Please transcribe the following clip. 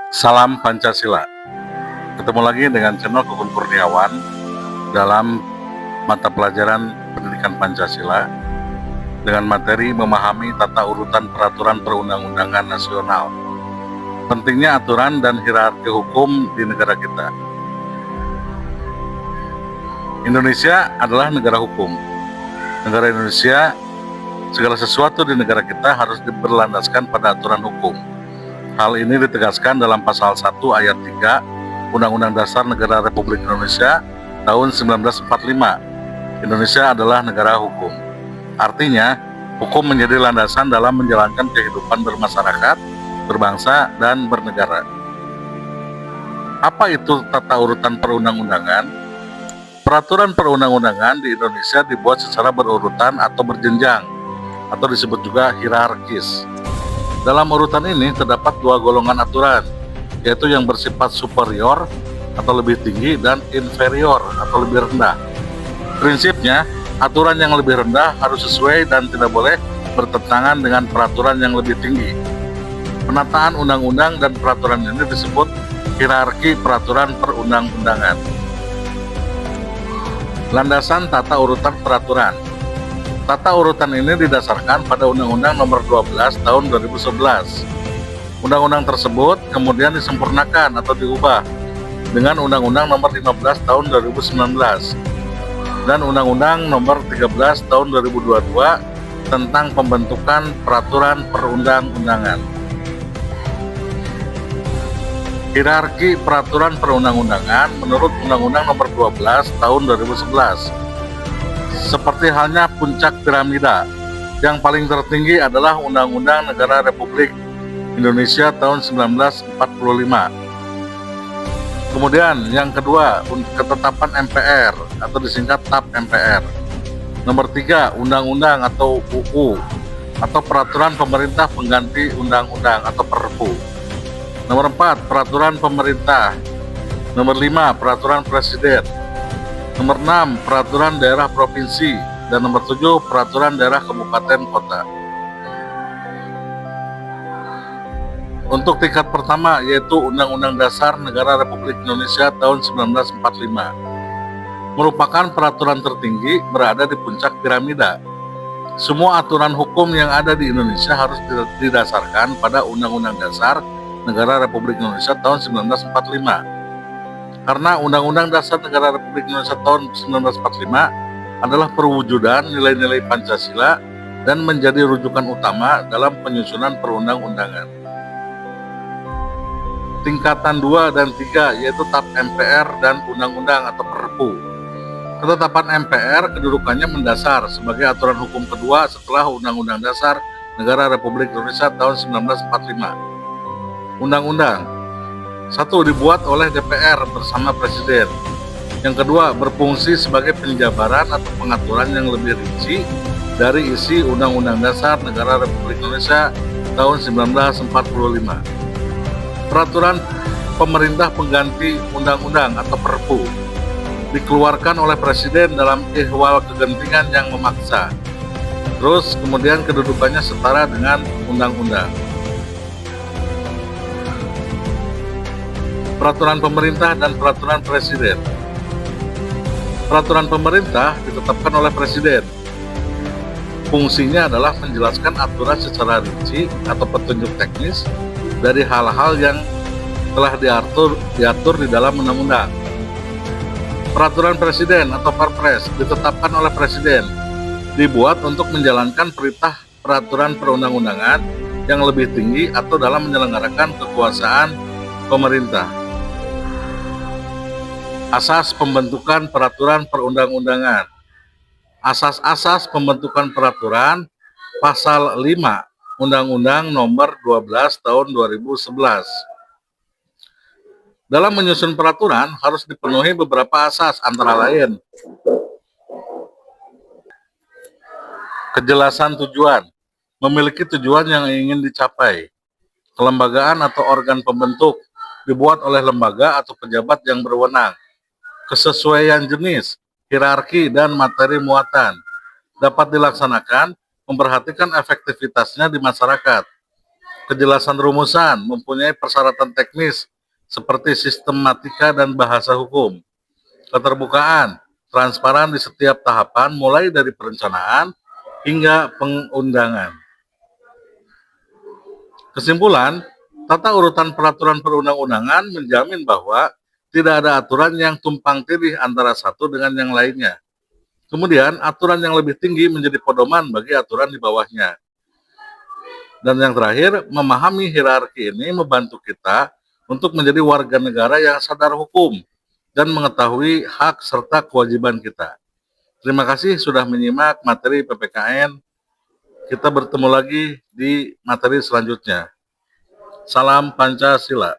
Salam Pancasila. Ketemu lagi dengan channel Kukun Kurniawan dalam mata pelajaran Pendidikan Pancasila dengan materi memahami tata urutan peraturan perundang-undangan nasional. Pentingnya aturan dan hierarki hukum di negara kita. Indonesia adalah negara hukum. Negara Indonesia, segala sesuatu di negara kita harus berlandaskan pada aturan hukum. Hal ini ditegaskan dalam pasal 1 ayat 3 Undang-Undang Dasar Negara Republik Indonesia tahun 1945. Indonesia adalah negara hukum. Artinya, hukum menjadi landasan dalam menjalankan kehidupan bermasyarakat, berbangsa, dan bernegara. Apa itu tata urutan perundang-undangan? Peraturan perundang-undangan di Indonesia dibuat secara berurutan atau berjenjang, atau disebut juga hierarkis. Dalam urutan ini terdapat dua golongan aturan, yaitu yang bersifat superior atau lebih tinggi dan inferior atau lebih rendah. Prinsipnya, aturan yang lebih rendah harus sesuai dan tidak boleh bertentangan dengan peraturan yang lebih tinggi. Penataan undang-undang dan peraturan ini disebut hierarki peraturan perundang-undangan. Landasan tata urutan peraturan. Tata urutan ini didasarkan pada Undang-Undang Nomor 12 Tahun 2011. Undang-undang tersebut kemudian disempurnakan atau diubah dengan Undang-Undang Nomor 15 Tahun 2019 dan Undang-Undang Nomor 13 Tahun 2022 tentang pembentukan peraturan perundang-undangan. Hierarki peraturan perundang-undangan menurut Undang-Undang Nomor 12 Tahun 2011. Seperti halnya puncak piramida, yang paling tertinggi adalah Undang-Undang Negara Republik Indonesia tahun 1945. Kemudian yang kedua, ketetapan MPR atau disingkat TAP MPR. Nomor 3, Undang-Undang atau UU atau Peraturan Pemerintah Pengganti Undang-Undang atau Perpu. Nomor 4, Peraturan Pemerintah. Nomor 5, Peraturan Presiden. Nomor 6, Peraturan Daerah Provinsi, dan nomor 7, Peraturan Daerah Kabupaten Kota. Untuk tingkat pertama yaitu Undang-Undang Dasar Negara Republik Indonesia tahun 1945. Merupakan peraturan tertinggi berada di puncak piramida. Semua aturan hukum yang ada di Indonesia harus didasarkan pada Undang-Undang Dasar Negara Republik Indonesia tahun 1945. Karena Undang-Undang Dasar Negara Republik Indonesia tahun 1945 adalah perwujudan nilai-nilai Pancasila dan menjadi rujukan utama dalam penyusunan perundang-undangan. Tingkatan 2 dan 3 yaitu TAP MPR dan Undang-Undang atau Perpu. Ketetapan MPR kedudukannya mendasar sebagai aturan hukum kedua setelah Undang-Undang Dasar Negara Republik Indonesia tahun 1945. Undang-undang. 1. Dibuat oleh DPR bersama Presiden. Yang kedua, berfungsi sebagai penjabaran atau pengaturan yang lebih rinci dari isi Undang-Undang Dasar Negara Republik Indonesia tahun 1945. Peraturan Pemerintah Pengganti Undang-Undang atau Perpu dikeluarkan oleh Presiden dalam ihwal kegentingan yang memaksa. Terus kemudian kedudukannya setara dengan undang-undang. Peraturan pemerintah dan peraturan presiden. Peraturan pemerintah ditetapkan oleh presiden. Fungsinya adalah menjelaskan aturan secara rinci atau petunjuk teknis dari hal-hal yang telah diatur di dalam undang-undang. Peraturan presiden atau Perpres ditetapkan oleh presiden, dibuat untuk menjalankan perintah peraturan perundang-undangan yang lebih tinggi atau dalam menyelenggarakan kekuasaan pemerintah. Asas pembentukan peraturan perundang-undangan. Asas-asas pembentukan peraturan pasal 5 Undang-Undang Nomor 12 Tahun 2011. Dalam menyusun peraturan harus dipenuhi beberapa asas antara lain kejelasan tujuan, memiliki tujuan yang ingin dicapai. Kelembagaan atau organ pembentuk dibuat oleh lembaga atau pejabat yang berwenang. Kesesuaian jenis, hierarki, dan materi muatan dapat dilaksanakan memperhatikan efektivitasnya di masyarakat. kejelasan rumusan, mempunyai persyaratan teknis seperti sistematika dan bahasa hukum, keterbukaan, transparan di setiap tahapan mulai dari perencanaan hingga pengundangan. Kesimpulan, tata urutan peraturan perundang-undangan menjamin bahwa tidak ada aturan yang tumpang tindih antara satu dengan yang lainnya. Kemudian, aturan yang lebih tinggi menjadi pedoman bagi aturan di bawahnya. Dan yang terakhir, memahami hierarki ini membantu kita untuk menjadi warga negara yang sadar hukum dan mengetahui hak serta kewajiban kita. Terima kasih sudah menyimak materi PPKN. Kita bertemu lagi di materi selanjutnya. Salam Pancasila.